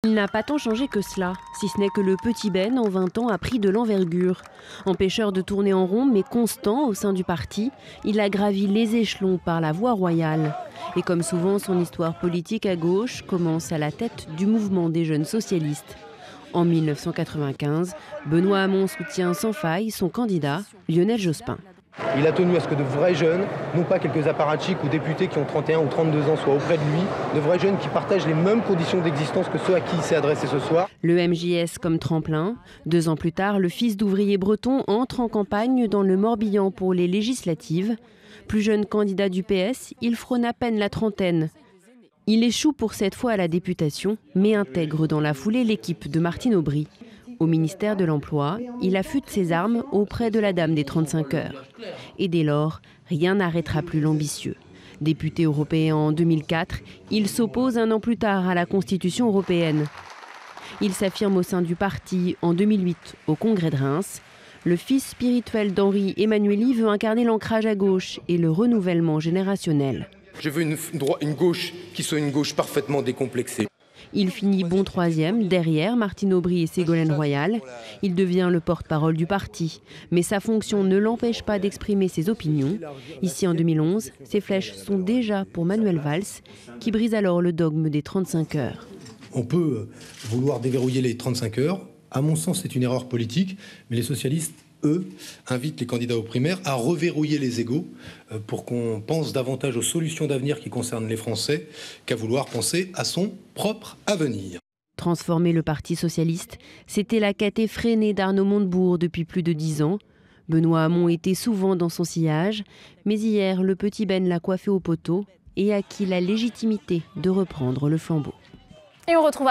Il n'a pas tant changé que cela, si ce n'est que le petit Ben, en 20 ans, a pris de l'envergure. Empêcheur de tourner en rond, mais constant au sein du parti, il a gravi les échelons par la voie royale. Et comme souvent, son histoire politique à gauche commence à la tête du mouvement des jeunes socialistes. En 1995, Benoît Hamon soutient sans faille son candidat, Lionel Jospin. Il a tenu à ce que de vrais jeunes, non pas quelques apparatchiks ou députés qui ont 31 ou 32 ans, soient auprès de lui, de vrais jeunes qui partagent les mêmes conditions d'existence que ceux à qui il s'est adressé ce soir. Le MJS comme tremplin. 2 ans plus tard, le fils d'ouvrier breton entre en campagne dans le Morbihan pour les législatives. Plus jeune candidat du PS, il frône à peine la trentaine. Il échoue pour cette fois à la députation, mais intègre dans la foulée l'équipe de Martine Aubry. Au ministère de l'Emploi, il affûte ses armes auprès de la dame des 35 heures. Et dès lors, rien n'arrêtera plus l'ambitieux. Député européen en 2004, il s'oppose 1 an plus tard à la Constitution européenne. Il s'affirme au sein du parti en 2008 au Congrès de Reims. Le fils spirituel d'Henri Emmanuelli veut incarner l'ancrage à gauche et le renouvellement générationnel. Je veux une gauche qui soit une gauche parfaitement décomplexée. Il finit bon 3e, derrière Martine Aubry et Ségolène Royal. Il devient le porte-parole du parti. Mais sa fonction ne l'empêche pas d'exprimer ses opinions. Ici en 2011, ses flèches sont déjà pour Manuel Valls, qui brise alors le dogme des 35 heures. On peut vouloir déverrouiller les 35 heures. À mon sens, c'est une erreur politique. Mais les socialistes, eux, invitent les candidats aux primaires à reverrouiller les égos pour qu'on pense davantage aux solutions d'avenir qui concernent les Français qu'à vouloir penser à son propre avenir. Transformer le Parti socialiste, c'était la quête effrénée d'Arnaud Montebourg depuis plus de 10 ans. Benoît Hamon était souvent dans son sillage, mais hier, le petit Ben l'a coiffé au poteau et acquis la légitimité de reprendre le flambeau. Et on retrouve